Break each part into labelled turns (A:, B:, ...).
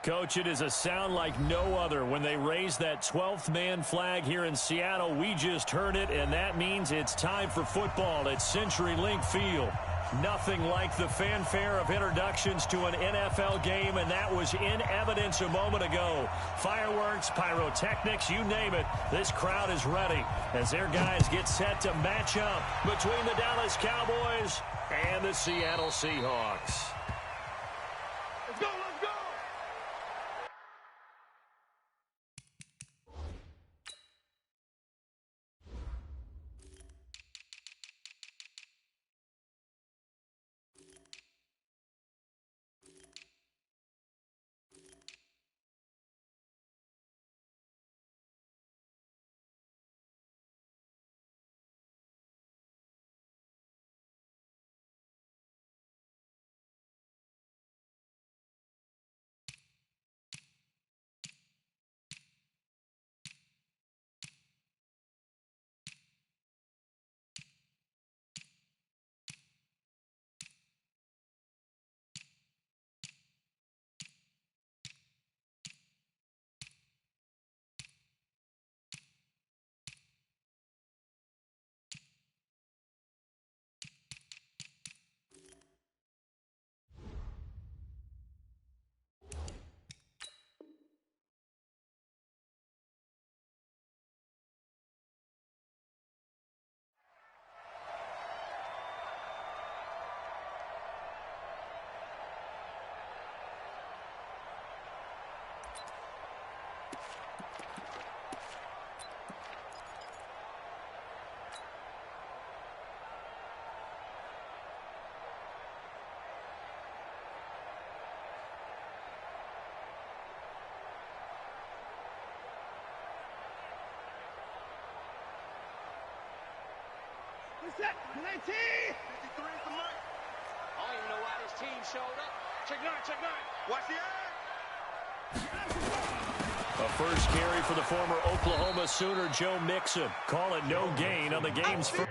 A: Coach, it is a sound like no other when they raise that 12th man flag here in Seattle. We just heard it, and that means it's time for football at CenturyLink Field. Nothing like the fanfare of introductions to an NFL game, and that was in evidence a moment ago. Fireworks, pyrotechnics, you name it, this crowd is ready as their guys get set to match up between the Dallas Cowboys and the Seattle Seahawks.
B: Let's go, let's go! Set, 19! 53 is the mark. I don't even know why this team showed up. Check nine. Watch the eye.
A: A first carry for the former Oklahoma Sooner, Joe Mixon. Call it no gain on the game's first.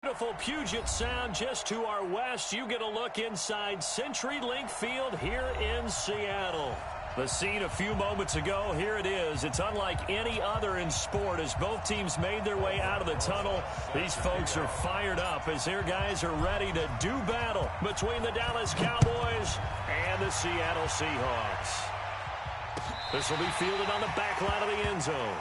A: Beautiful Puget Sound just to our west. You get a look inside CenturyLink Field here in Seattle. The scene a few moments ago, here it is. It's unlike any other in sport as both teams made their way out of the tunnel. These folks are fired up as their guys are ready to do battle between the Dallas Cowboys and the Seattle Seahawks. This will be fielded on the back line of the end zone.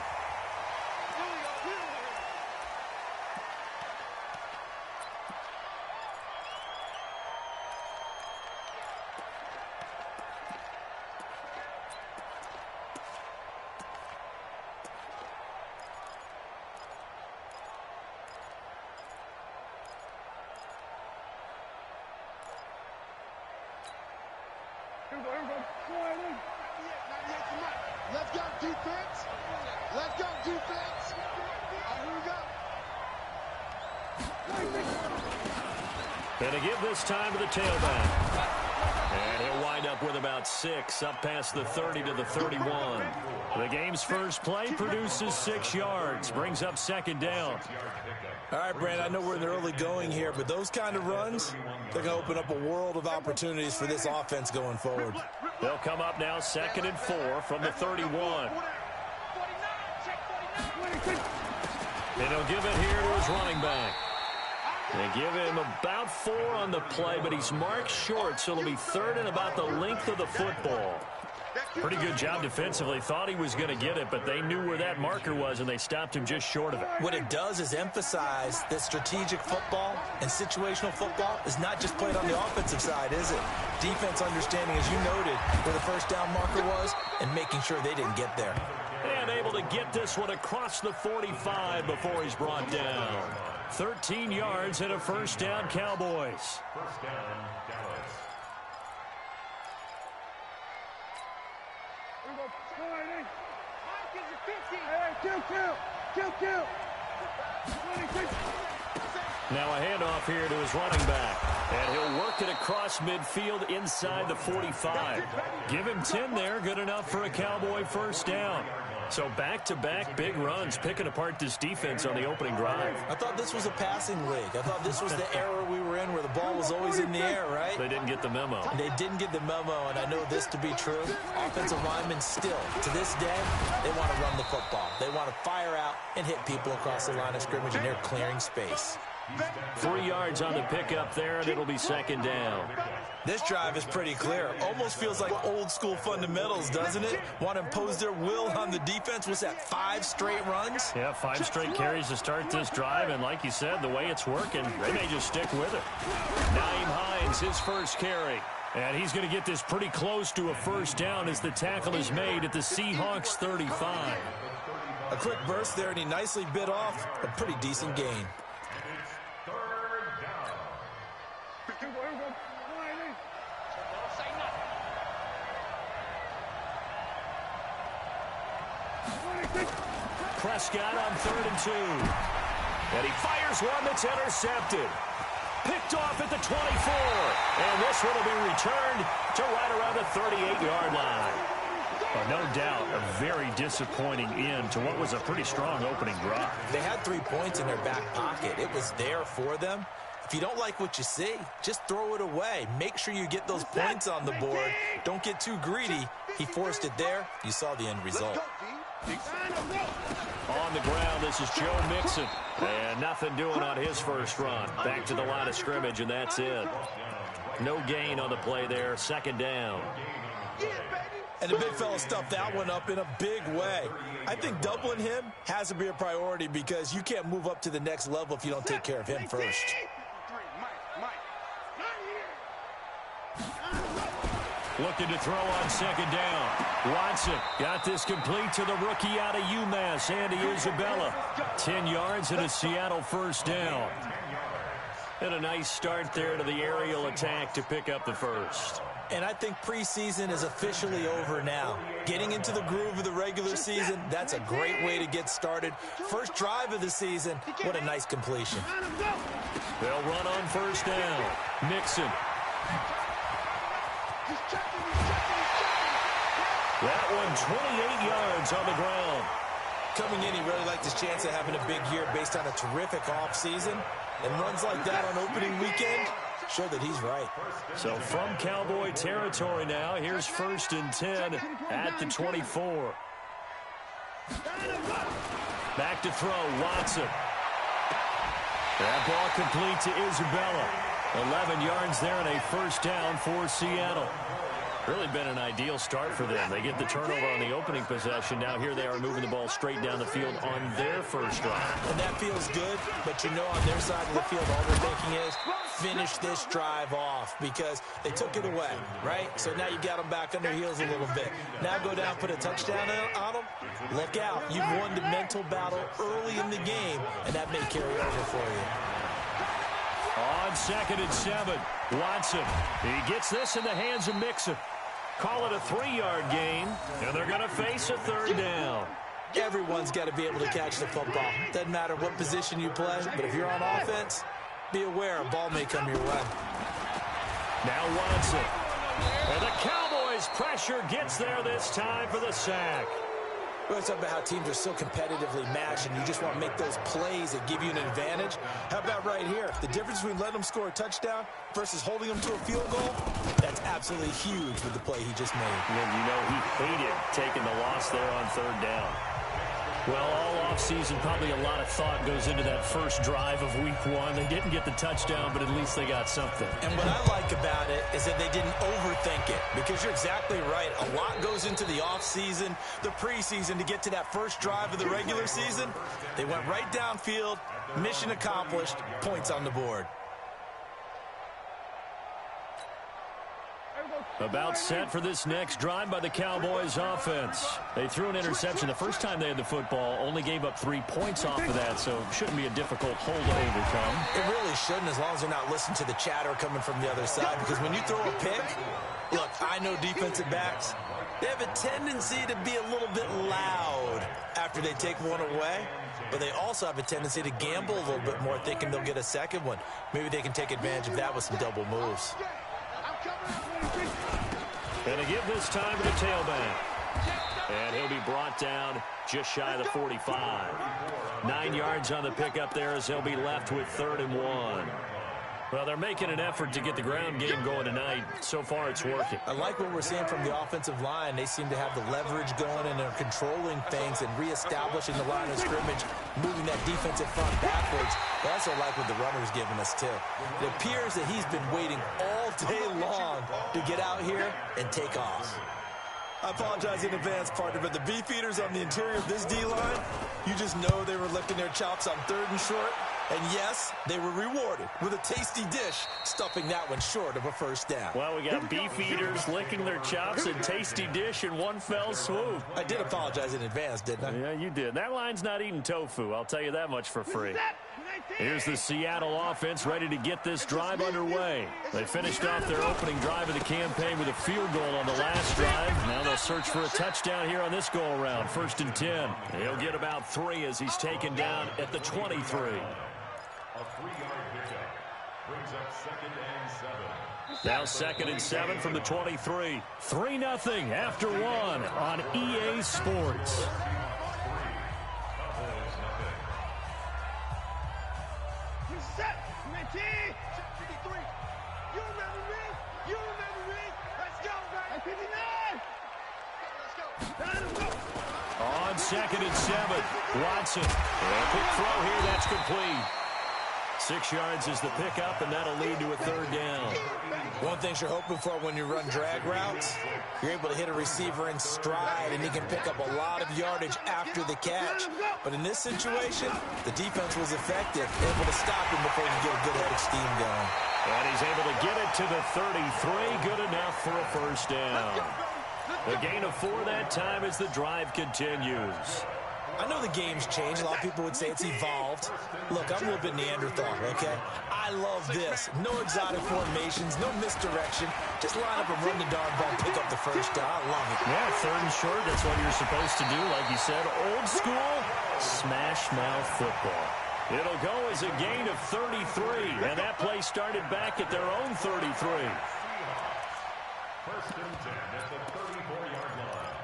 B: Let's go, defense. Let's go, defense. Here we go.
A: And to give this time to the tailback. And he'll wind up with about 6 up past the 30 to the 31. The game's first play produces 6 yards. Brings up second down.
C: All right, Brandon, I know we're in the early going here, but those kind of runs, they're going to open up a world of opportunities for this offense going forward.
A: They'll come up now 2nd and 4 from the 31. And he'll give it here to his running back. They give him about 4 on the play, but he's marked short, so it'll be 3rd and about the length of the football. Pretty good job defensively. Thought he was going to get it, but they knew where that marker was, and they stopped him just short of it.
C: What it does is emphasize that strategic football and situational football is not just played on the offensive side, is it? Defense understanding, as you noted, where the first down marker was and making sure they didn't get there.
A: And able to get this one across the 45 before he's brought down. 13 yards and a first down, Cowboys.
B: First down, Dallas.
A: Now a handoff here to his running back. And he'll work it across midfield inside the 45. Give him 10 there. Good enough for a Cowboy first down. So back-to-back big runs, picking apart this defense on the opening drive.
C: I thought this was a passing league. I thought this was the era we were in where the ball was always in the air, right?
A: They didn't get the memo.
C: They didn't get the memo, and I know this to be true. Offensive linemen still, to this day, they want to run the football. They want to fire out and hit people across the line of scrimmage, and they're clearing space.
A: 3 yards on the pickup there, and it'll be second down.
C: This drive is pretty clear. Almost feels like old-school fundamentals, doesn't it? Want to impose their will on the defense. Was that 5 straight runs?
A: Yeah, 5 straight carries to start this drive, and like you said, the way it's working, they may just stick with it. Naeem Hines, his first carry. And he's going to get this pretty close to a first down as the tackle is made at the Seahawks 35.
C: A quick burst there, and he nicely bit off a pretty decent gain.
A: Prescott on 3rd and 2. And he fires one that's intercepted. Picked off at the 24. And this one will be returned to right around the 38-yard line. But no doubt, a very disappointing end to what was a pretty strong opening drive.
C: They had 3 points in their back pocket. It was there for them. If you don't like what you see, just throw it away. Make sure you get those points on the board. Don't get too greedy. He forced it there. You saw the end result.
A: On the ground, this is Joe Mixon. And nothing doing on his first run. Back to the line of scrimmage, and that's it. No gain on the play there. Second down.
C: And the big fella stuffed that one up in a big way. I think doubling him has to be a priority because you can't move up to the next level if you don't take care of him first.
A: Looking to throw on second down. Watson got this complete to the rookie out of UMass, Andy Isabella. 10 yards and a Seattle first down. And a nice start there to the aerial attack to pick up the first.
C: And I think preseason is officially over now. Getting into the groove of the regular season, that's a great way to get started. First drive of the season, what a nice completion.
A: They'll run on first down. Mixon. That one 28 yards on the ground.
C: Coming in, he really liked his chance of having a big year based on a terrific offseason. And runs like that on opening weekend show that he's right.
A: So from Cowboy territory now, here's 1st and 10 at the 24. Back to throw, Watson. That ball complete to Isabella. 11 yards there and a first down for Seattle. Really been an ideal start for them. They get the turnover on the opening possession. Now here they are moving the ball straight down the field on their first drive.
C: And that feels good, but you know on their side of the field all they're thinking is finish this drive off because they took it away, right? So now you got them back on their heels a little bit. Now go down, put a touchdown on them. Look out. You've won the mental battle early in the game, and that may carry over for you.
A: On 2nd and 7, Watson. He gets this in the hands of Mixon. Call it a 3-yard gain, and they're going to face a 3rd down.
C: Everyone's got to be able to catch the football. Doesn't matter what position you play, but if you're on offense, be aware a ball may come your way.
A: Now Watson. And the Cowboys' pressure gets there this time for the sack.
C: We're talking about how teams are so competitively matched and you just want to make those plays that give you an advantage. How about right here? The difference between letting them score a touchdown versus holding them to a field goal, that's absolutely huge with the play he just made.
A: And you know he hated taking the loss there on 3rd down. Well, all offseason, probably a lot of thought goes into that first drive of week 1. They didn't get the touchdown, but at least they got something.
C: And what I like about it is that they didn't overthink it, because you're exactly right. A lot goes into the offseason, the preseason to get to that first drive of the regular season. They went right downfield, mission accomplished, points on the board.
A: About set for this next drive by the Cowboys offense. They threw an interception the first time they had the football, only gave up 3 points off of that, so it shouldn't be a difficult hole to overcome.
C: It really shouldn't, as long as they're not listening to the chatter coming from the other side, because when you throw a pick, look, I know defensive backs, they have a tendency to be a little bit loud after they take one away, but they also have a tendency to gamble a little bit more, thinking they'll get a second one. Maybe they can take advantage of that with some double moves.
A: And to give this time to the tailback. And he'll be brought down just shy of the 45. 9 yards on the pickup there as they'll be left with 3rd and 1. Well, they're making an effort to get the ground game going tonight. So far, it's working.
C: I like what we're seeing from the offensive line. They seem to have the leverage going, and they're controlling things and reestablishing the line of scrimmage, moving that defensive front backwards. I also like what the runner's giving us, too. It appears that he's been waiting all day long to get out here and take off. I apologize in advance, partner, but the beefeaters on the interior of this D-line, you just know they were licking their chops on 3rd and short. And yes, they were rewarded with a tasty dish, stuffing that one short of a first down.
A: Well, we got beef eaters licking their chops and tasty dish in one fell swoop.
C: I did apologize in advance, didn't I?
A: Yeah, you did. That line's not eating tofu, I'll tell you that much for free. Here's the Seattle offense ready to get this drive underway. They finished off their opening drive of the campaign with a field goal on the last drive. Now they'll search for a touchdown here on this go-around. 1st and 10. He'll get about 3 as he's taken down at the 23.
D: A 3-yard pickup brings up 2nd and 7.
A: Now 2nd and 7 from the 23. 3-0 after 1 on EA Sports.
B: Set, Mitty! 53. You remember me? You remember me? Let's go, baby! 59! Let's go!
A: On 2nd and 7, Watson. A quick throw here, that's complete. 6 yards is the pickup, and that'll lead to a 3rd down.
C: One thing you're hoping for when you run drag routes, you're able to hit a receiver in stride, and he can pick up a lot of yardage after the catch. But in this situation, the defense was effective, able to stop him before he could get a good head of steam going.
A: And he's able to get it to the 33, good enough for a first down. A gain of 4 that time as the drive continues.
C: I know the game's changed. A lot of people would say it's evolved. Look, I'm a little bit Neanderthal, okay? I love this. No exotic formations, no misdirection. Just line up and run the darn ball, pick up the first down. I love it.
A: Yeah, 3rd and short, that's what you're supposed to do. Like you said, old school, smash mouth football. It'll go as a gain of 33, and that play started back at their own 33.
D: 1st and 10 at the 34-yard line.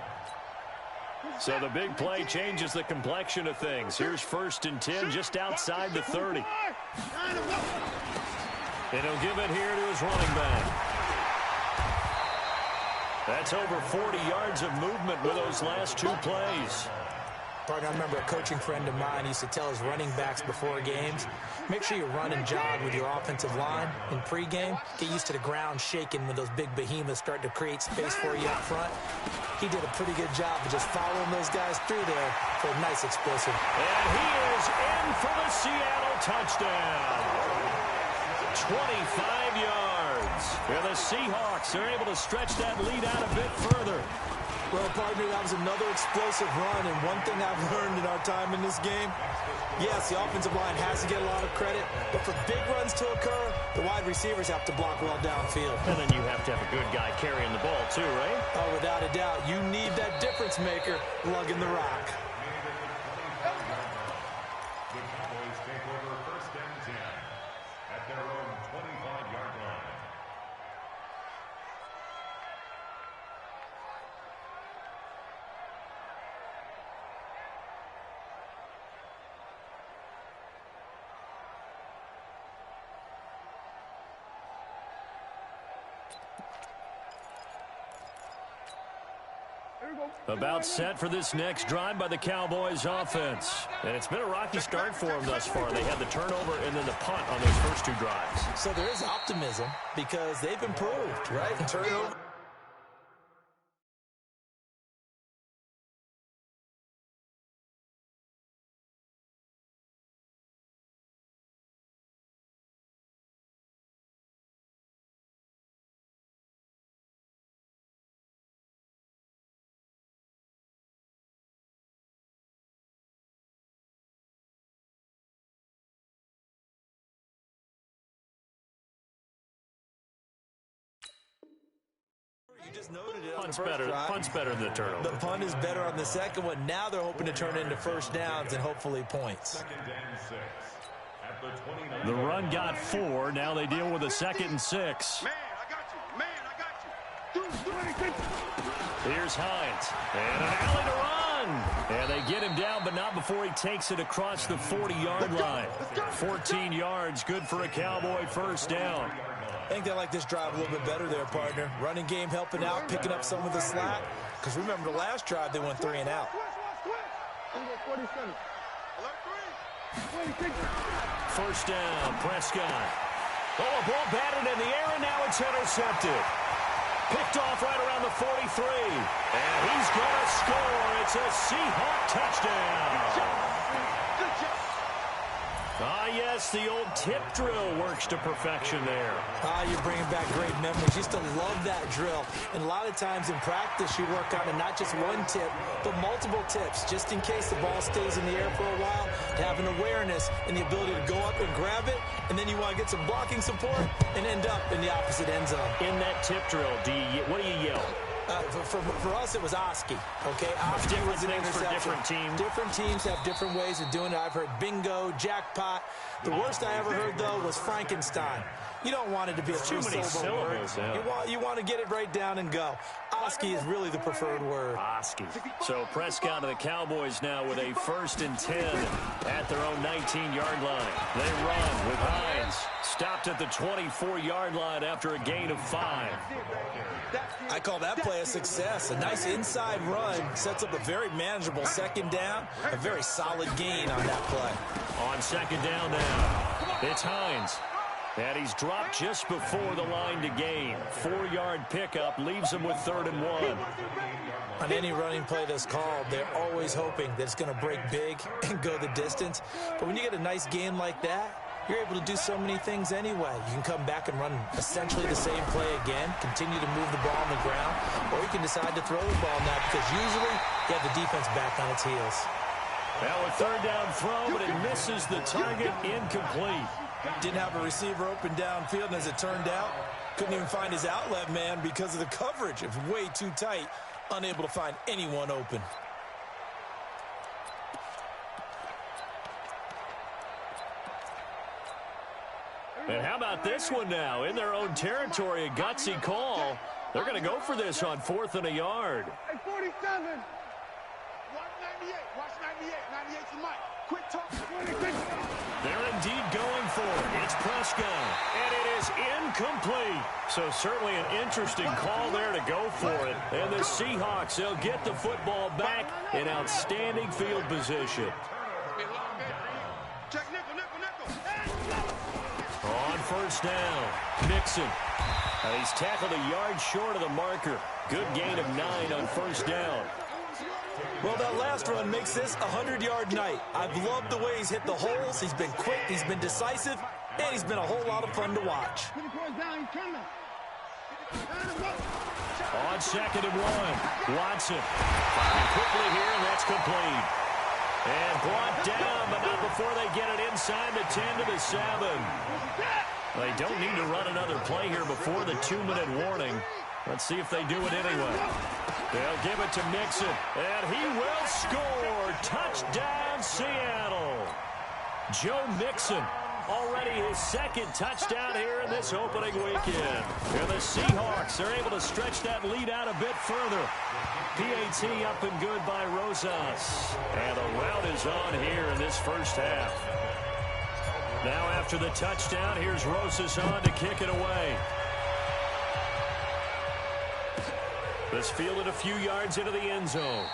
A: So the big play changes the complexion of things. Here's 1st and 10 just outside the 30. And he'll give it here to his running back. That's over 40 yards of movement with those last 2 plays.
C: Partner, I remember a coaching friend of mine used to tell his running backs before games, make sure you run and jog with your offensive line in pregame. Get used to the ground shaking when those big behemoths start to create space for you up front. He did a pretty good job of just following those guys through there for a nice explosive.
A: And he is in for the Seattle touchdown. 25 yards. And the Seahawks are able to stretch that lead out a bit further.
C: Well, partner, that was another explosive run, and one thing I've learned in our time in this game, yes, the offensive line has to get a lot of credit, but for big runs to occur, the wide receivers have to block well downfield.
A: And then you have to have a good guy carrying the ball too, right?
C: Oh, without a doubt. You need that difference maker lugging the rock.
D: The Cowboys take over 1st and 10 at their own 25-yard line.
A: About set for this next drive by the Cowboys offense. And it's been a rocky start for them thus far. They had the turnover and then the punt on those first 2 drives.
C: So there is optimism because they've improved, right? Turnover. You just noted it on the first drive.
A: Punt's better than the turnover.
C: The punt is better on the second one. Now they're hoping to turn it into first downs and hopefully points.
D: 2nd and 6 at the 29.
A: The run got 4. Now they deal with a 2nd and 6.
B: Man, I got you. Man, I got you. Do anything.
A: Here's Hines. And an alley to run. And they get him down, but not before he takes it across the 40-yard line. 14 yards, good for a Cowboy first down.
C: I think they like this drive a little bit better there, partner. Running game helping out, picking up some of the slack. Because remember, the last drive, they went 3 and out.
A: First down, Prescott. Oh, a ball batted in the air, and now it's intercepted. Picked off right around the 43. And he's going to score. It's a Seahawk touchdown. Ah, yes, the old tip drill works to perfection there.
C: Ah, you're bringing back great memories. Used to love that drill. And a lot of times in practice, you work on it, not just one tip, but multiple tips, just in case the ball stays in the air for a while, to have an awareness and the ability to go up and grab it, and then you want to get some blocking support and end up in the opposite end zone.
A: In that tip drill, what do you yell?
C: For us, it was Oski. Okay, Oski was an interception.
A: For different teams.
C: Different teams have different ways of doing it. I've heard bingo, jackpot. The worst I ever heard, though, was Frankenstein. You don't want it to be a three-syllable word. Yeah. You want to get it right down and go. Oski is really the preferred word.
A: Oski. So Prescott of the Cowboys now with a 1st and 10 at their own 19-yard line. They run with Hines. Stopped at the 24-yard line after a gain of 5.
C: I call that play a success. A nice inside run sets up a very manageable 2nd down. A very solid gain on that play.
A: On 2nd down now, it's Hines. And he's dropped just before the line to gain. 4-yard pickup leaves him with 3rd and 1.
C: On any running play that's called, they're always hoping that it's going to break big and go the distance. But when you get a nice gain like that, you're able to do so many things anyway. You can come back and run essentially the same play again, continue to move the ball on the ground, or you can decide to throw the ball now because usually you have the defense back on its heels.
A: Now a 3rd down throw, but it misses the target, incomplete.
C: Didn't have a receiver open downfield, and as it turned out, couldn't even find his outlet man because of the coverage. It was way too tight, unable to find anyone open.
A: And how about this one now? In their own territory, a gutsy call. They're going to go for this on 4th and a yard.
B: Hey, 47. 98. Watch 98. 98's the mic. Quick talk.
A: They're indeed going for it. It's Prescott, and it is incomplete. So certainly an interesting call there to go for it. And the Seahawks, they'll get the football back in outstanding field position.
B: Check nickel, nickel, nickel.
A: On first down, Mixon. He's tackled a yard short of the marker. Good gain of 9 on first down.
C: Well, that last run makes this a 100-yard night. I've loved the way he's hit the holes. He's been quick, he's been decisive, and he's been a whole lot of fun to watch.
A: On second and 1, Watson. Firing quickly here, and that's complete. And brought down, but not before they get it inside the 10 to the 7. They don't need to run another play here before the 2-minute warning. Let's see if they do it anyway. They'll give it to Mixon, and he will score. Touchdown, Seattle. Joe Mixon, already his second touchdown here in this opening weekend. And the Seahawks are able to stretch that lead out a bit further. PAT up and good by Rosas. And the rout is on here in this first half. Now after the touchdown, here's Rosas on to kick it away. This fielded a few yards into the end zone.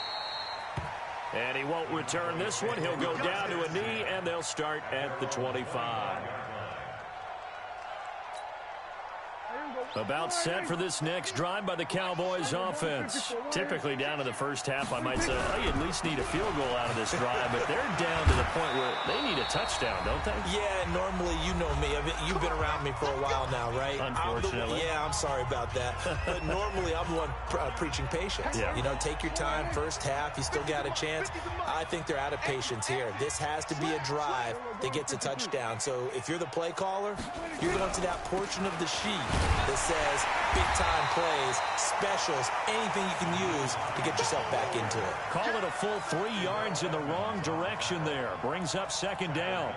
A: And he won't return this one. He'll go down to a knee, and they'll start at the 25. About set for this next drive by the Cowboys offense. Typically down to the first half, I might say, they at least need a field goal out of this drive, but they're down to the point where they need a touchdown, don't they?
C: Yeah, normally, you know me. You've been around me for a while now, right?
A: Unfortunately.
C: I'm sorry about that. But normally, I'm the one preaching patience.
A: Yeah.
C: You know, take your time, first half, you still got a chance. I think they're out of patience here. This has to be a drive that gets a touchdown. So if you're the play caller, you're going to that portion of the sheet that says big-time plays, specials, anything you can use to get yourself back into it.
A: Call it a full 3 yards in the wrong direction there. Brings up second down.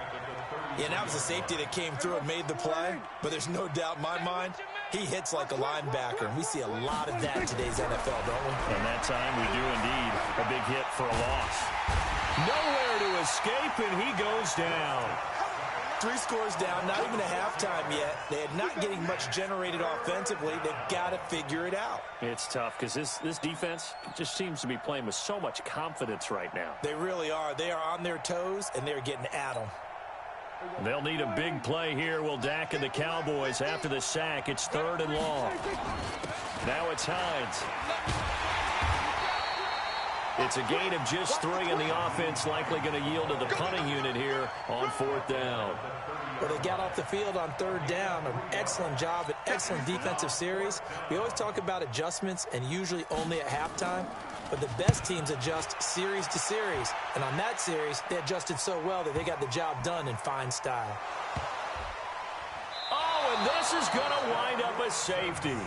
C: Yeah, that was a safety that came through and made the play, but there's no doubt in my mind, he hits like a linebacker, and we see a lot of that in today's NFL, don't we?
A: And that time we do indeed. A big hit for a loss. Nowhere to escape, and he goes down.
C: 3 scores down, not even a halftime yet. They are not getting much generated offensively. They've got to figure it out.
A: It's tough because this defense just seems to be playing with so much confidence right now.
C: They really are. They are on their toes, and they're getting at them.
A: They'll need a big play here. Will Dak and the Cowboys after the sack. It's 3rd and long. Now it's Hines. It's a gain of just 3, and the offense likely going to yield to the punting unit here on 4th down.
C: Well, they got off the field on 3rd down. An excellent job, an excellent defensive series. We always talk about adjustments, and usually only at halftime. But the best teams adjust series to series. And on that series, they adjusted so well that they got the job done in fine style.
A: And this is going to wind up a safety.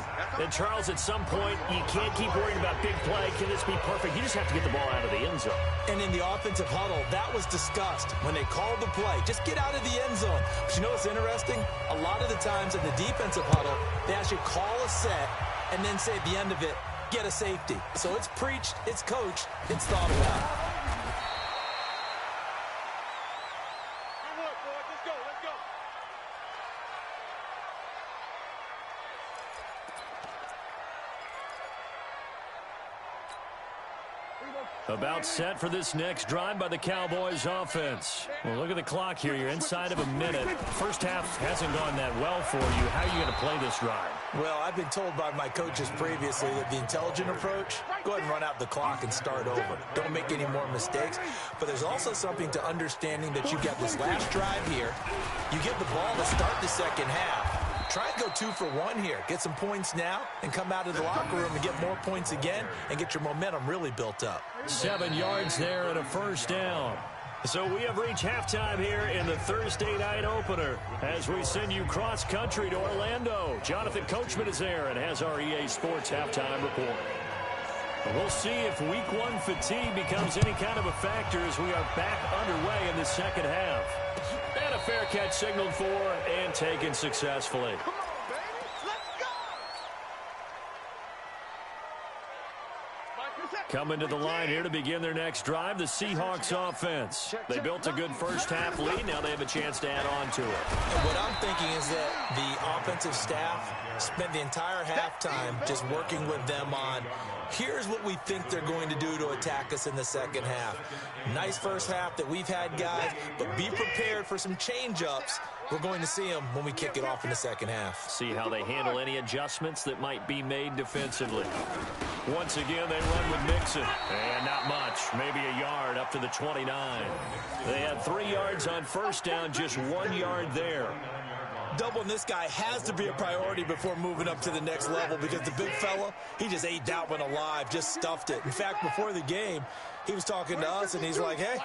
A: And, Charles, at some point, you can't keep worrying about big play. Can this be perfect? You just have to get the ball out of the end zone.
C: And in the offensive huddle, that was discussed when they called the play. Just get out of the end zone. But you know what's interesting? A lot of the times in the defensive huddle, they actually call a set and then say at the end of it, get a safety. So it's preached, it's coached, it's thought about.
A: About set for this next drive by the Cowboys offense. Well, look at the clock here. You're inside of a minute. First half hasn't gone that well for you. How are you going to play this drive?
C: Well, I've been told by my coaches previously that the intelligent approach, go ahead and run out the clock and start over. Don't make any more mistakes. But there's also something to understanding that you've got this last drive here. You get the ball to start the second half. Try and go 2 for 1 here. Get some points now and come out of the locker room and get more points again and get your momentum really built up.
A: 7 yards there and a first down. So we have reached halftime here in the Thursday night opener as we send you cross-country to Orlando. Jonathan Coachman is there and has our EA Sports halftime report. We'll see if Week 1 fatigue becomes any kind of a factor as we are back underway in the second half. And a fair catch signaled for and taken successfully.
B: Come on, baby. Let's go. Mike,
A: Coming to the line here to begin their next drive, the Seahawks offense. They built a good first-half lead. Now they have a chance to add on to it.
C: And what I'm thinking is that the offensive staff spent the entire halftime just working with them on, here's what we think they're going to do to attack us in the second half. Nice first half that we've had, guys, but be prepared for some change-ups. We're going to see them when we kick it off in the second half.
A: See how they handle any adjustments that might be made defensively. Once again, they run with Mixon. And not much. Maybe a yard up to the 29. They had 3 yards on first down, just 1 yard there.
C: Doubling this guy has to be a priority before moving up to the next level because the big fella, he just ate that one alive, just stuffed it. In fact, before the game, he was talking to us, and he's like, hey,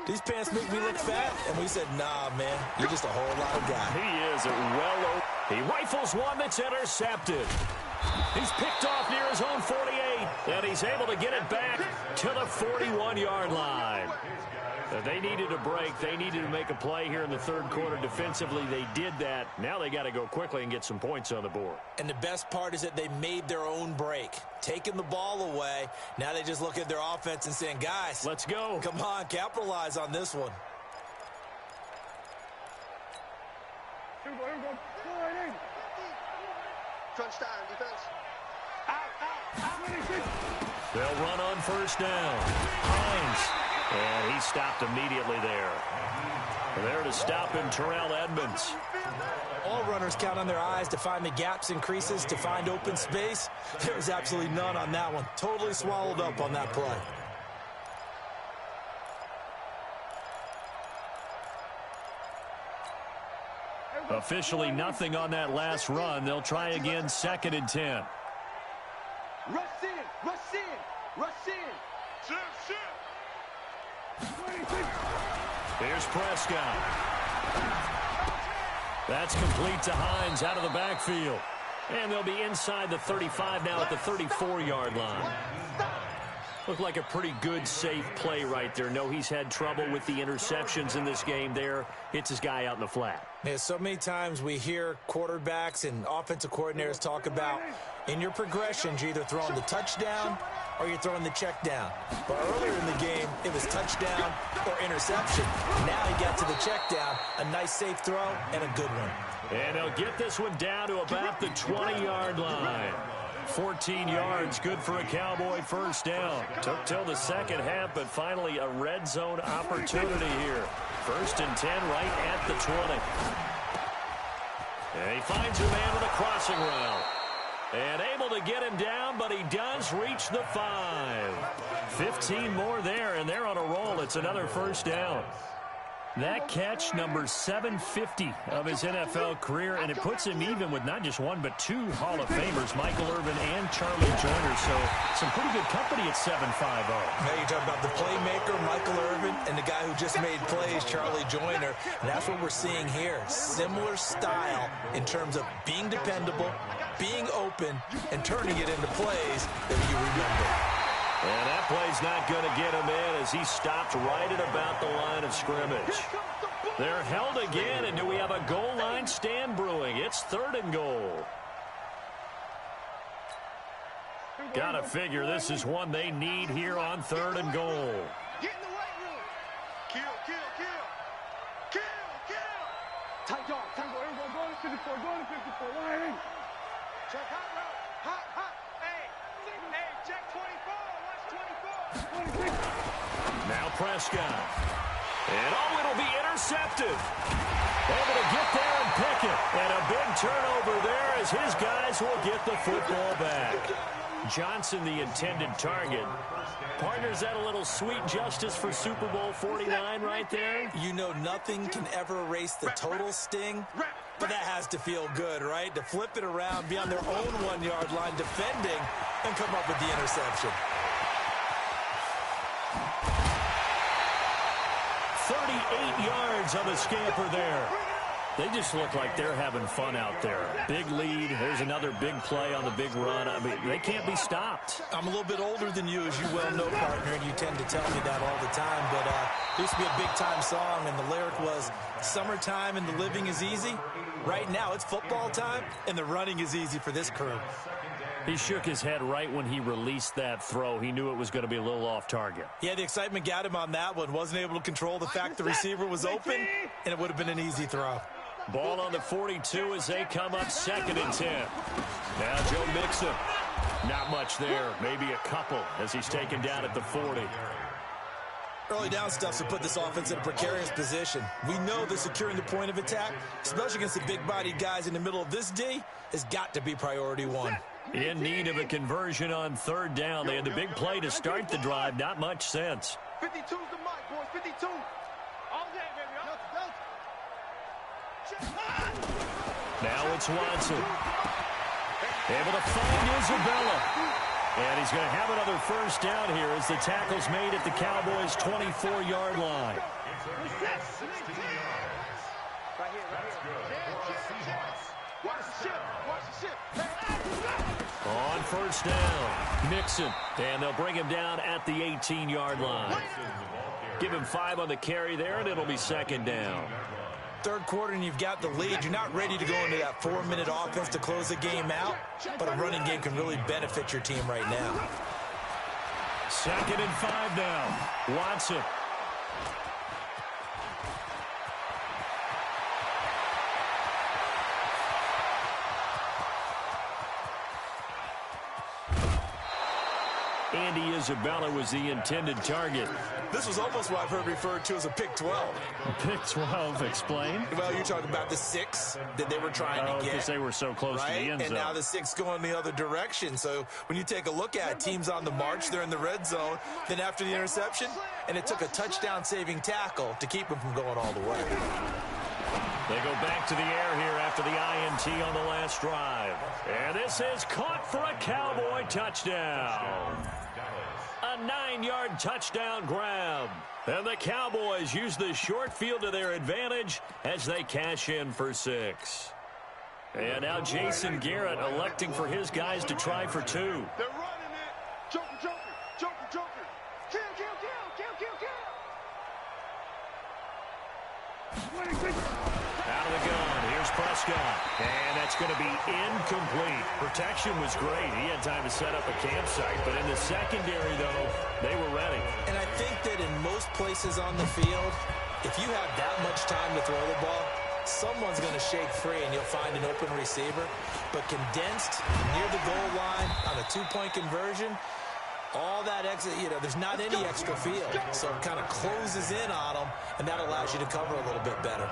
C: these pants make me look fat. And we said, nah, man, you're just a whole lot of guy.
A: He is well over. He rifles one that's intercepted. He's picked off near his own 48, and he's able to get it back to the 41-yard line. They needed a break. They needed to make a play here in the third quarter defensively. They did that. Now they got to go quickly and get some points on the board.
C: And the best part is that they made their own break, taking the ball away. Now they just look at their offense and saying, guys,
A: let's go.
C: Come on, capitalize on this one.
B: Here we go. Crunch time, defense. Out.
A: They'll run on first down. Hines. And he stopped immediately there. There to stop him, Terrell Edmonds.
C: All runners count on their eyes to find the gaps and creases, to find open space. There was absolutely none on that one. Totally swallowed up on that play.
A: Officially nothing on that last run. They'll try again, 2nd and 10.
B: Rush in, rush in, rush in.
A: Here's Prescott. That's complete to Hines out of the backfield. And they'll be inside the 35 now at the 34-yard line. Looked like a pretty good, safe play right there. No, he's had trouble with the interceptions in this game there. Hits his guy out in the flat.
C: Yeah, so many times we hear quarterbacks and offensive coordinators talk about in your progressions, you're either throwing the touchdown or you're throwing the check down. But earlier in the game, it was touchdown or interception. Now he got to the check down, a nice safe throw, and a good one.
A: And they'll get this one down to about the 20-yard line. 14 yards, good for a Cowboy first down. Took till the second half, but finally a red zone opportunity here. 1st and 10 right at the 20. And he finds a man with a crossing route. And able to get him down, but he does reach the 5. 15 more there, and they're on a roll. It's another first down. That catch, number 750 of his NFL career, and it puts him even with not just one but 2 Hall of Famers, Michael Irvin and Charlie Joyner. So some pretty good company at 7'5".
C: Now you're talking about the playmaker, Michael Irvin, and the guy who just made plays, Charlie Joyner. And that's what we're seeing here. Similar style in terms of being dependable, being open, and turning it into plays that you remember.
A: And that play's not going to get him in as he stopped right at about the line of scrimmage. They're held again, and do we have a goal line stand brewing? It's 3rd and goal. Got to figure this is one they need here on 3rd and goal.
B: Get in the weight room. Kill, kill, kill. Kill, kill. Tight dog, tight dog. Everyone go to 54, go to 54. Why? Check hot route. Hot, hot. Hey, check 24.
A: Now Prescott. And it'll be intercepted. Able to get there and pick it. And a big turnover there as his guys will get the football back. Johnson, the intended target. Partners, that a little sweet justice for Super Bowl 49 right there?
C: You know nothing can ever erase the total sting, but that has to feel good, right? To flip it around, be on their own 1-yard line defending, and come up with the interception.
A: 38 yards on the scamper there. They just look like they're having fun out there. Big lead. There's another big play on the big run. I mean, they can't be stopped.
C: I'm a little bit older than you, as you well know, partner, and you tend to tell me that all the time. But it used to be a big-time song, and the lyric was, summertime and the living is easy. Right now, it's football time, and the running is easy for this crew.
A: He shook his head right when he released that throw. He knew it was going to be a little off target.
C: Yeah, the excitement got him on that one. Wasn't able to control the fact the receiver was open, and it would have been an easy throw.
A: Ball on the 42 as they come up 2nd and 10. Now Joe Mixon. Not much there. Maybe a couple as he's taken down at the 40.
C: Early down stuff to put this offense in a precarious position. We know that securing the point of attack, especially against the big-bodied guys in the middle of this D, has got to be priority one.
A: In need of a conversion on 3rd down. They had the big play to start the drive. Not much sense.
B: 52's the mic, boys. 52. All day, baby.
A: Now it's Watson. Able to find Isabella. And he's going to have another 1st down here as the tackle's made at the Cowboys' 24-yard line. On 1st down, Mixon. And they'll bring him down at the 18-yard line. Give him 5 on the carry there, and it'll be 2nd down.
C: 3rd quarter and you've got the lead. You're not ready to go into that 4-minute offense to close the game out, but a running game can really benefit your team right now.
A: 2nd and 5 now. Watson. Andy Isabella was the intended target.
C: This was almost what I've heard referred to as a pick 12.
A: Pick 12, explain.
C: Well, you're talking about the 6 that they were trying to get.
A: Because they were so close to the end zone.
C: And now the 6 going the other direction. So when you take a look at it, teams on the march, they're in the red zone. Then after the interception, and it took a touchdown-saving tackle to keep them from going all the way.
A: They go back to the air here after the INT on the last drive. And this is caught for a Cowboy touchdown. A 9-yard touchdown grab. And the Cowboys use the short field to their advantage as they cash in for 6. And now Jason Garrett electing for his guys to try for 2.
B: They're running it. Joker, Joker, Joker, Joker. Kill, kill, kill, kill, kill, kill.
A: Out of the gun. Here's Prescott. And that's going to be incomplete. Protection was great. He had time to set up a campsite. But in the secondary, though, they were ready.
C: And I think that in most places on the field, if you have that much time to throw the ball, someone's going to shake free and you'll find an open receiver. But condensed near the goal line on a 2-point conversion, all that exit, there's not any extra field. So it kind of closes in on them, and that allows you to cover a little bit better.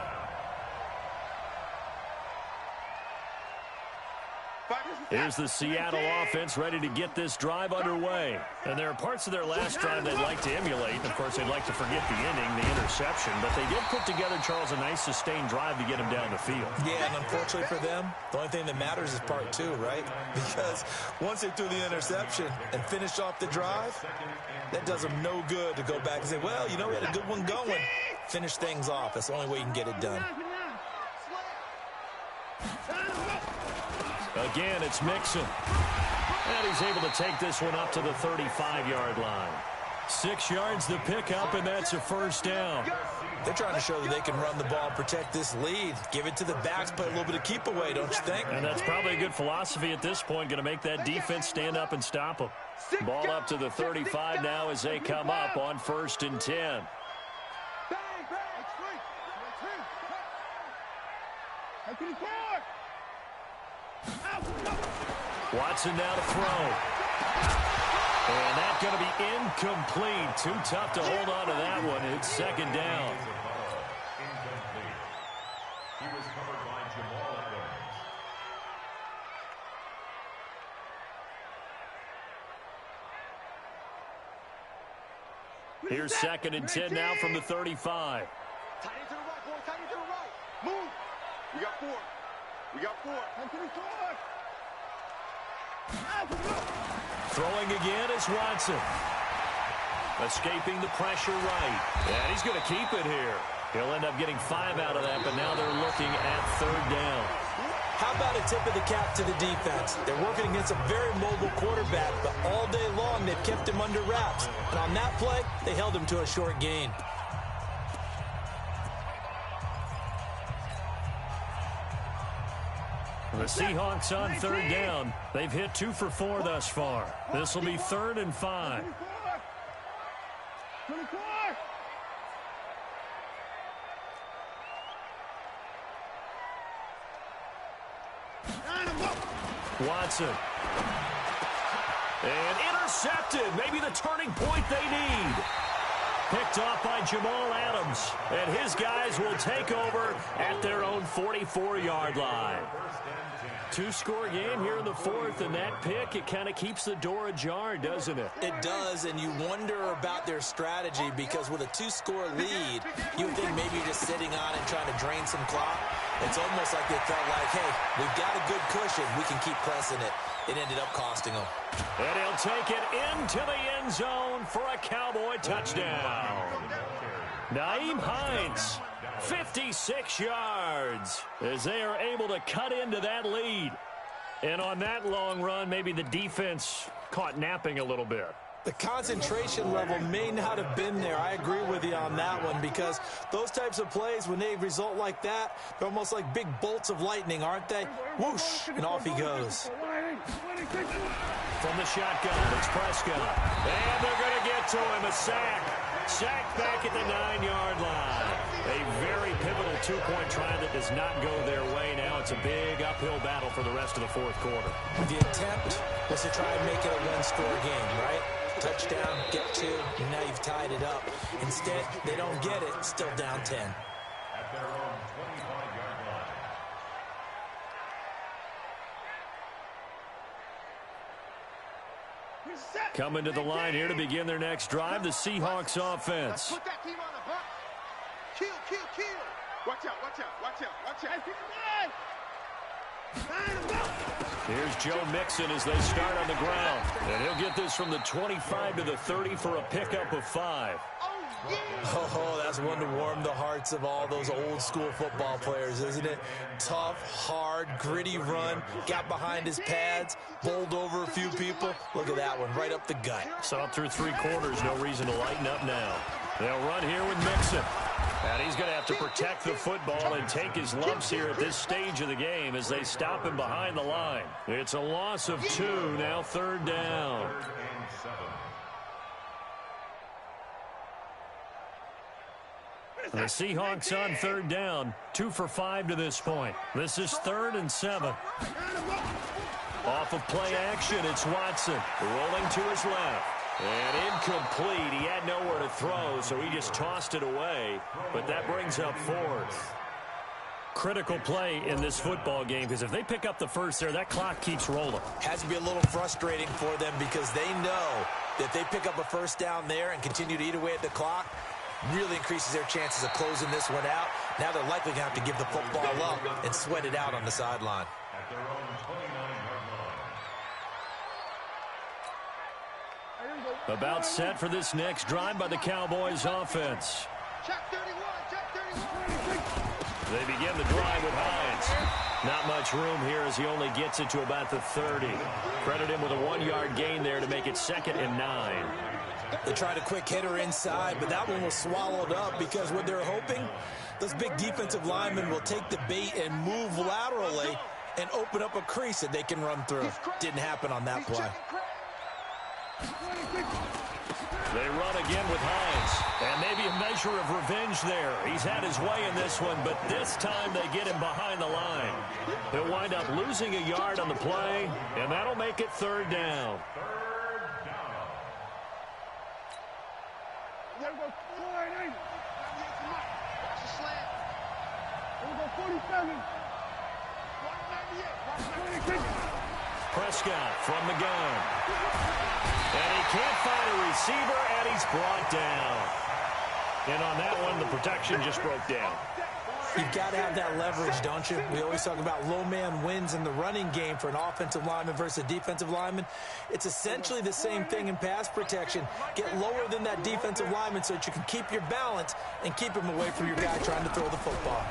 A: Here's the Seattle offense ready to get this drive underway. And there are parts of their last drive they'd like to emulate. Of course, they'd like to forget the inning, the interception. But they did put together, Charles, a nice sustained drive to get him down the field.
C: Yeah, and unfortunately for them, the only thing that matters is part 2, right? Because once they threw the interception and finished off the drive, that does them no good to go back and say, well, we had a good one going. Finish things off. That's the only way you can get it done.
A: Again, it's Mixon. And he's able to take this one up to the 35-yard line. 6 yards the pickup, and that's a 1st down.
C: They're trying to show that they can run the ball and protect this lead. Give it to the backs, play a little bit of keep away, don't you think?
A: And that's probably a good philosophy at this point, going to make that defense stand up and stop them. Ball up to the 35 now as they come up on 1st and 10. Watson now to throw. And that's going to be incomplete. Too tough to hold on to that one. It's 2nd down.
D: Incomplete. He was covered by Jamal Adams.
A: Here's 2nd and 10 now from the 35.
B: Tight end to the right, boy. Tight end to the right. Move. We got 4. We got 4.
A: Throwing again is Watson. Escaping the pressure right. And he's going to keep it here. He'll end up getting 5 out of that, but now they're looking at 3rd down.
C: How about a tip of the cap to the defense? They're working against a very mobile quarterback, but all day long they've kept him under wraps. And on that play, they held him to a short gain.
A: The Seahawks on third down. They've hit 2 for 4 thus far. This will be 3rd and 5.
B: 24.
A: Watson. And intercepted. Maybe the turning point they need. Picked off by Jamal Adams. And his guys will take over at their own 44-yard line. 2-score game here in the 4th, and that pick, it kind of keeps the door ajar, doesn't it?
C: It does, and you wonder about their strategy because with a 2-score lead, you would think maybe you're just sitting on and trying to drain some clock. It's almost like they felt like, hey, we've got a good cushion. We can keep pressing it. It ended up costing them.
A: And he'll take it into the end zone for a Cowboy touchdown. Nyheim Hines, 56 yards, as they are able to cut into that lead. And on that long run, maybe the defense caught napping a little bit.
C: The concentration level may not have been there. I agree with you on that one because those types of plays, when they result like that, they're almost like big bolts of lightning, aren't they? Whoosh, and off he goes.
A: From the shotgun, it's Prescott. And they're going to get to him, a sack. Sacked back at the 9-yard line. A very pivotal 2-point try that does not go their way. Now it's a big uphill battle for the rest of the 4th quarter.
C: The attempt was to try and make it a 1-score game, right? Touchdown, get 2, and now you've tied it up. Instead, they don't get it, still down 10.
D: At their own 25-yard line.
A: Coming to the line here to begin their next drive, the Seahawks offense.
B: Put that team on the hunt. Kill, kill, kill. Watch out, watch out, watch out, watch out.
A: Here's Joe Mixon as they start on the ground. And he'll get this from the 25 to the 30 for a pickup of 5.
C: Oh, that's one to warm the hearts of all those old-school football players, isn't it? Tough, hard, gritty run. Got behind his pads, bowled over a few people. Look at that one, right up the gut.
A: Saw through 3 quarters, no reason to lighten up now. They'll run here with Mixon. And he's going to have to protect the football and take his lumps here at this stage of the game as they stop him behind the line. It's a loss of 2, now 3rd down. The Seahawks on 3rd down, 2 for 5 to this point. This is 3rd and 7. Off of play action, it's Watson rolling to his left. And incomplete. He had nowhere to throw, so he just tossed it away. But that brings up 4th. Critical play in this football game because if they pick up the first there, that clock keeps rolling.
C: Has to be a little frustrating for them because they know that if they pick up a first down there and continue to eat away at the clock, really increases their chances of closing this one out. Now they're likely going to have to give the football up and sweat it out on the sideline.
D: At their own 29-yard line.
A: About set for this next drive by the Cowboys offense.
B: Check 31, check 31.
A: They begin the drive with Hines. Not much room here as he only gets it to about the 30. Credit him with a 1-yard gain there to make it 2nd and 9.
C: They tried a quick hitter inside, but that one was swallowed up because what they're hoping, those big defensive linemen will take the bait and move laterally and open up a crease that they can run through. Didn't happen on that play.
A: They run again with Hines. And maybe a measure of revenge there. He's had his way in this one, but this time they get him behind the line. He'll wind up losing a yard on the play, and that'll make it 3rd down.
B: There we go, 48. Watch the slant. There we go, 47. 198.
A: Prescott from the gun. And he can't find a receiver, and he's brought down. And on that one, the protection just broke down.
C: You've got to have that leverage, don't you? We always talk about low man wins in the running game for an offensive lineman versus a defensive lineman. It's essentially the same thing in pass protection. Get lower than that defensive lineman so that you can keep your balance and keep him away from your guy trying to throw the football.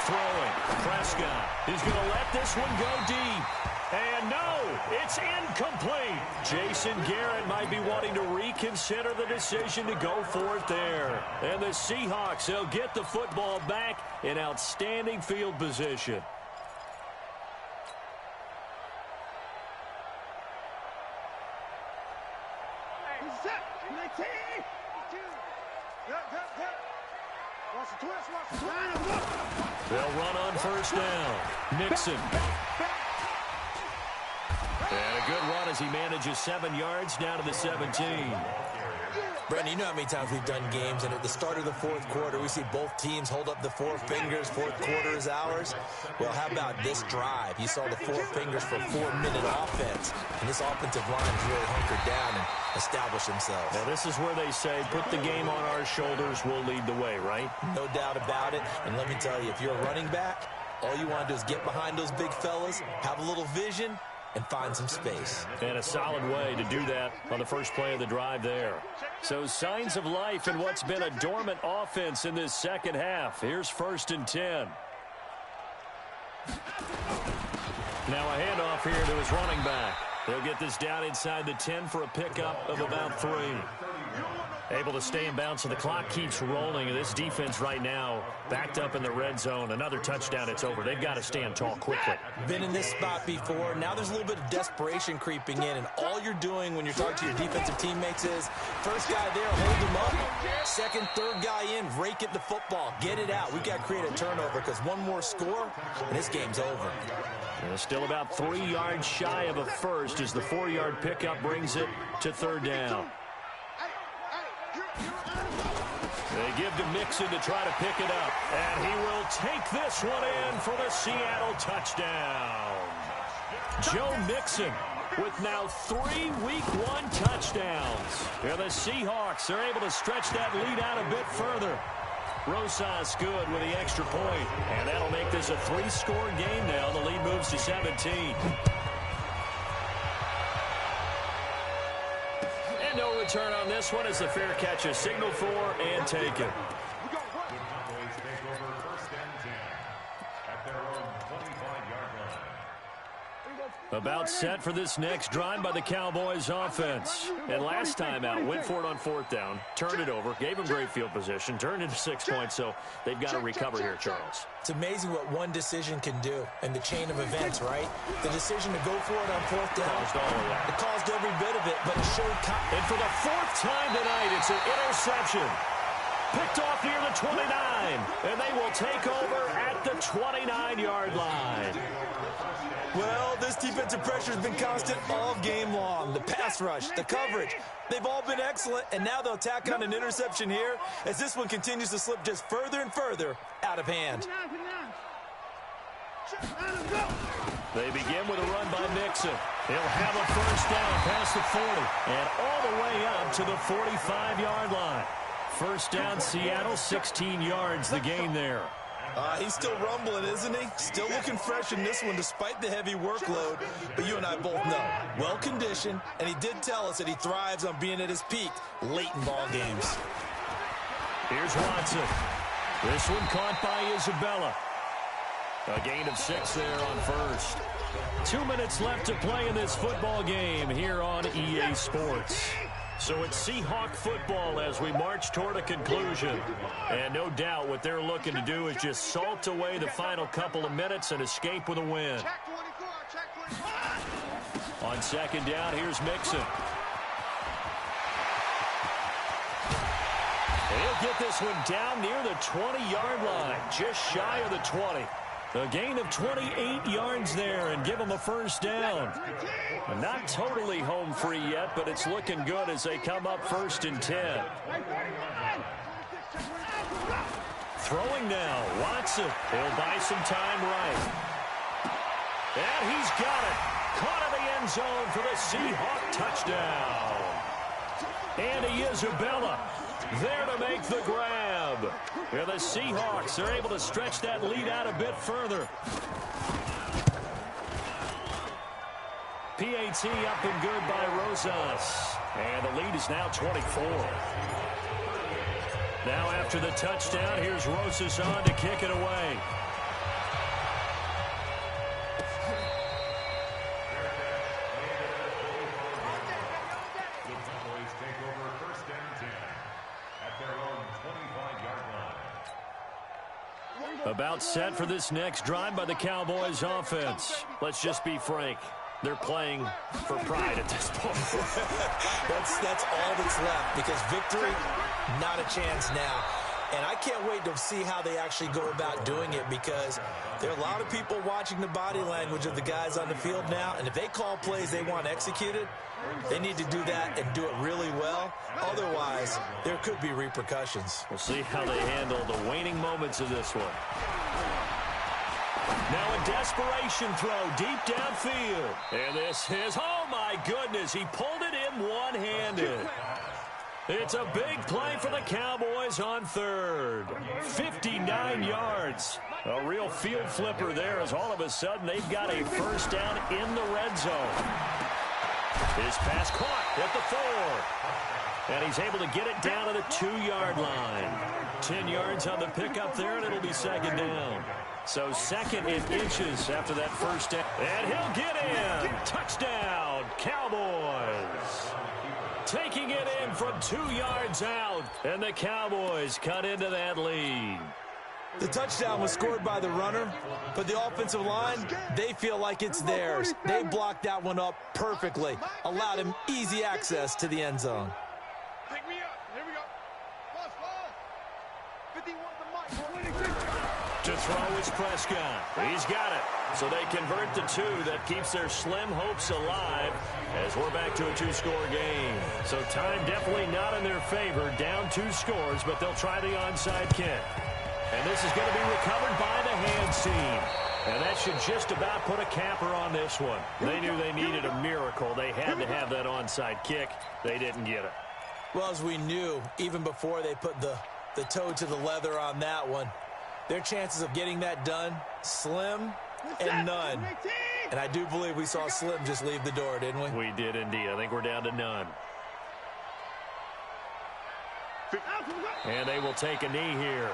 A: Throwing, Prescott. He's going to let this one go deep. And no, it's incomplete. Jason Garrett might be wanting to reconsider the decision to go for it there. And the Seahawks, they'll get the football back in outstanding field position. They'll run on first down. Mixon. And a good run as he manages 7 yards down to the 17.
C: Brandon, you know how many times we've done games, and at the start of the fourth quarter, we see both teams hold up the 4 fingers, fourth quarter is ours. Well, how about this drive? You saw the 4 fingers for 4-minute offense, and this offensive line has really hunkered down and established themselves.
A: Now, this is where they say, put the game on our shoulders, we'll lead the way, right?
C: No doubt about it, and let me tell you, if you're a running back, all you want to do is get behind those big fellas, have a little vision, and find some space.
A: And a solid way to do that on the first play of the drive there. So signs of life in what's been a dormant offense in this second half. Here's 1st and 10. Now a handoff here to his running back. He'll get this down inside the 10 for a pickup of about 3. Able to stay in bounds, so the clock keeps rolling. This defense right now backed up in the red zone. Another touchdown, it's over. They've got to stand tall quickly.
C: Been in this spot before. Now there's a little bit of desperation creeping in, and all you're doing when you're talking to your defensive teammates is, first guy there, hold him up. Second, third guy in, rake at the football. Get it out. We've got to create a turnover because one more score, and this game's over.
A: And still about 3 yards shy of a first as the 4-yard pickup brings it to 3rd down. They give to Mixon to try to pick it up. And he will take this one in for the Seattle touchdown. Joe Mixon with now 3 Week 1 touchdowns. Here the Seahawks are able to stretch that lead out a bit further. Rosas good with the extra point. And that'll make this a 3-score game now. The lead moves to 17. No return on this one as the fair catch is signaled for and taken.
D: The Cowboys take over 1st and 10 at their own 25-yard line.
A: About set for this next drive by the Cowboys offense. And last time out, went for it on 4th down, turned it over, gave them great field position, turned into 6 points, so they've got to recover here, Charles.
C: It's amazing what one decision can do in the chain of events, right? The decision to go for it on 4th down.
A: Caused all of that.
C: It caused every bit of it, but it showed...
A: And for the 4th time tonight, it's an interception. Picked off near the 29, and they will take over at the 29-yard line.
C: Well, this defensive pressure has been constant all game long. The pass rush, the coverage, they've all been excellent, and now they'll tack on an interception here as this one continues to slip just further and further out of hand.
A: They begin with a run by Mixon. He'll have a first down past the 40 and all the way up to the 45-yard line. First down, Seattle, 16 yards the gain there.
C: He's still rumbling, isn't he? Still looking fresh in this one despite the heavy workload. But you and I both know, well-conditioned, and he did tell us that he thrives on being at his peak late in ball games.
A: Here's Watson. This one caught by Isabella. A gain of 6 there on first. 2 minutes left to play in this football game here on EA Sports. So it's Seahawk football as we march toward a conclusion. And no doubt what they're looking to do is just salt away the final couple of minutes and escape with a win. On second down, here's Mixon. And he'll get this one down near the 20-yard line, just shy of the 20. A gain of 28 yards there and give them a first down. Not totally home free yet, but it's looking good as they come up 1st and 10. Throwing now, Watson. He'll buy some time right. And he's got it. Caught in the end zone for the Seahawk touchdown. Andy Isabella there to make the grab. Where the Seahawks are able to stretch that lead out a bit further. PAT up and good by Rosas. And the lead is now 24. Now after the touchdown, here's Rosas on to kick it away. About set for this next drive by the Cowboys offense. Let's just be frank. They're playing for pride at this point.
C: That's all that's left because victory, not a chance now. And I can't wait to see how they actually go about doing it, because there are a lot of people watching the body language of the guys on the field now, and if they call plays they want executed, they need to do that and do it really well. Otherwise, there could be repercussions.
A: We'll see how they handle the waning moments of this one. Now a desperation throw deep downfield. And this is, oh my goodness, he pulled it in one-handed. It's a big play for the Cowboys on third. 59 yards. A real field flipper there, as all of a sudden they've got a first down in the red zone. His pass caught at the 4. And he's able to get it down to the 2-yard line. 10 yards on the pickup there, and it'll be second down. So second and inches after that first down. And he'll get in. Touchdown, Cowboys. Taking it in from 2 yards out. And the Cowboys cut into that lead.
C: The touchdown was scored by the runner, but the offensive line, they feel like it's theirs. They blocked that one up perfectly, allowed him easy access to the end zone.
B: Pick me up. Here we go. Ball. 51
A: To throw is Prescott. He's got it. So they convert the 2. That keeps their slim hopes alive as we're back to a 2-score game. So time definitely not in their favor. Down 2 scores, but they'll try the onside kick. And this is going to be recovered by the hands team. And that should just about put a capper on this one. They knew they needed a miracle. They had to have that onside kick. They didn't get it.
C: Well, as we knew, even before they put the toe to the leather on that one, their chances of getting that done, slim and none. And I do believe we saw Slim just leave the door, didn't we?
A: We did indeed. I think we're down to none. And they will take a knee here.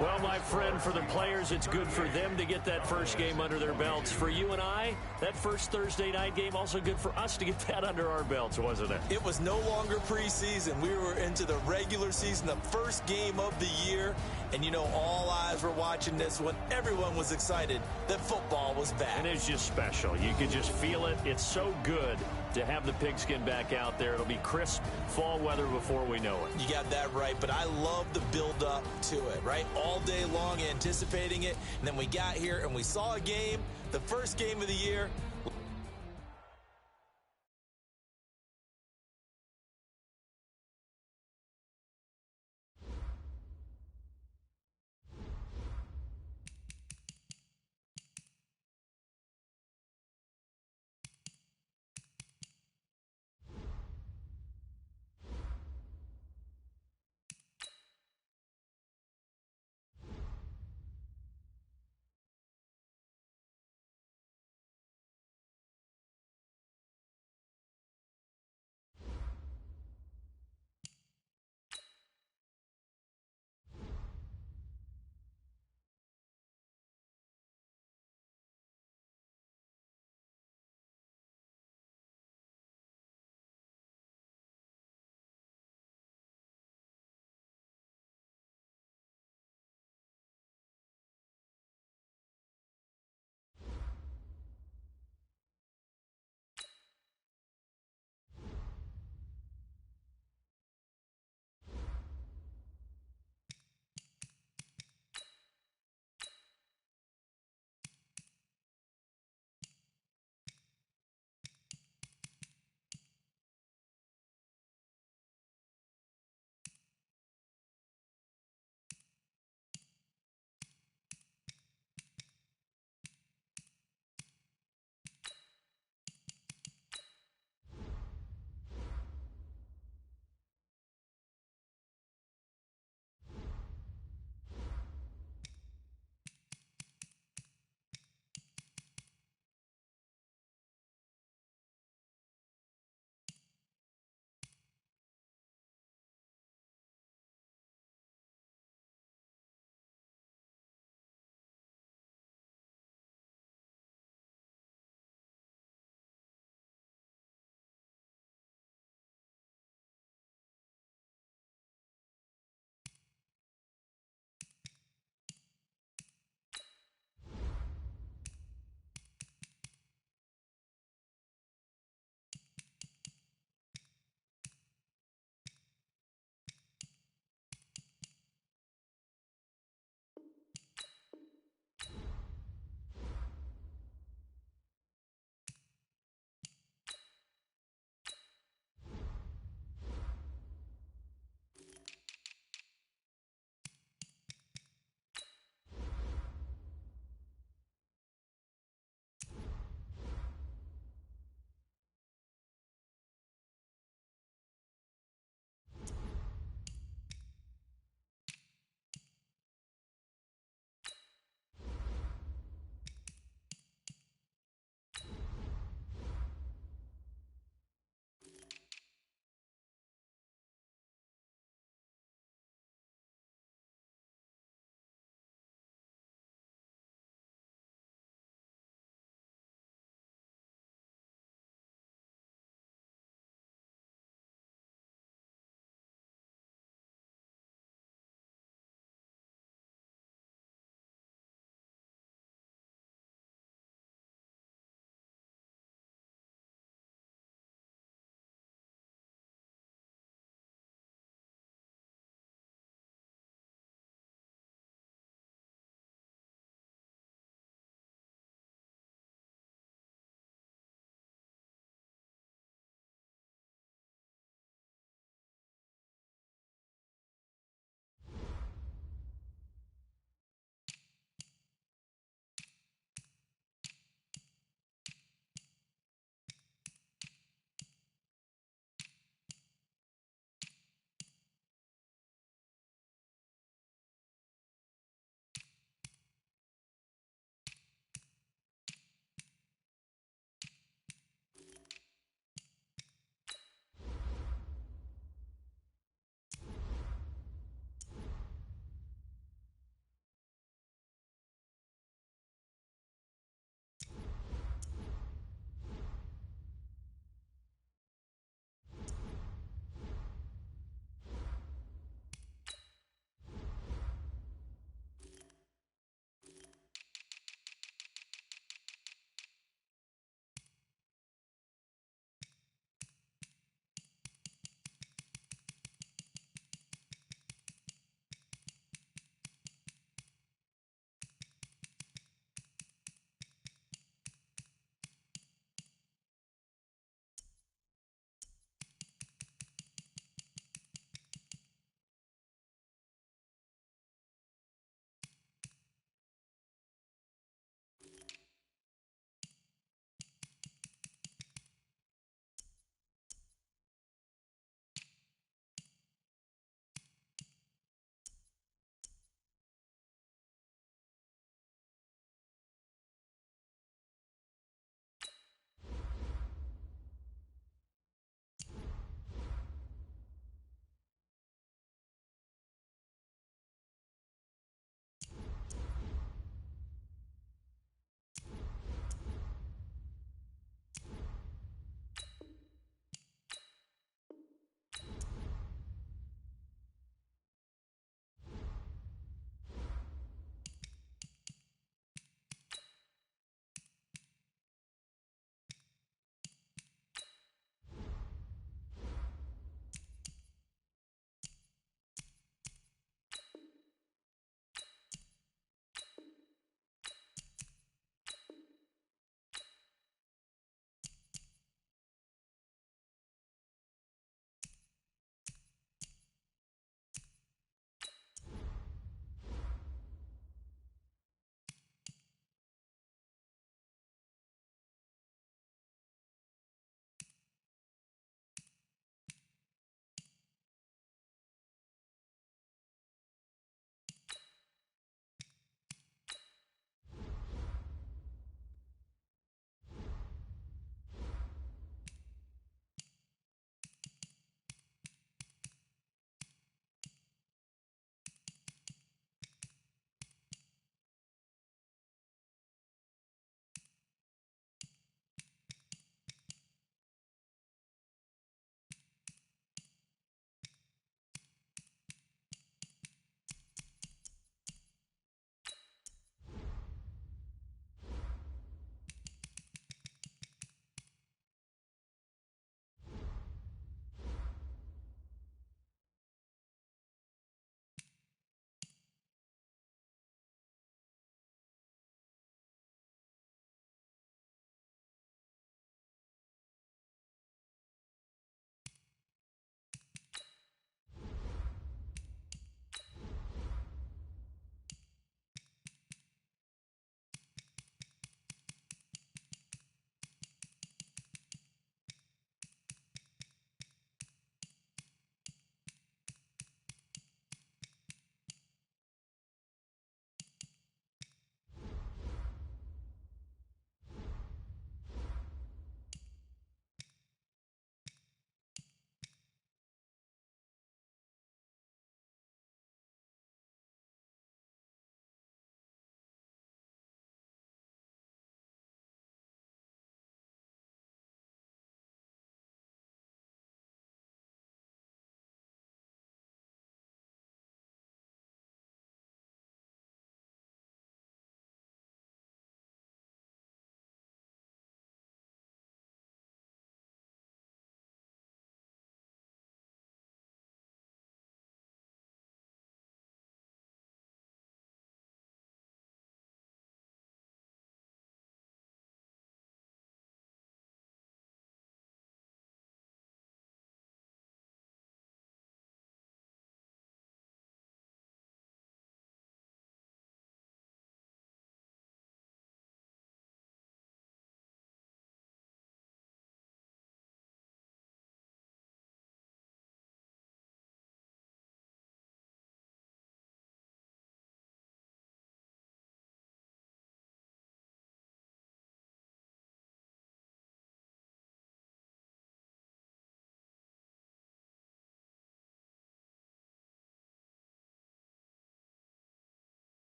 A: Well, my friend, for the players, it's good for them to get that first game under their belts. For you and I, that first Thursday night game, also good for us to get that under our belts, wasn't it?
C: It was no longer preseason. We were into the regular season, the first game of the year. And, you know, all eyes were watching this one. Everyone was excited that football was back.
A: And it's just special. You can just feel it. It's so good to have the pigskin back out there. It'll be crisp fall weather before we know it.
C: You got that right, but I love the build-up to it, right? All day long anticipating it, and then we got here and we saw a game, the first game of the year,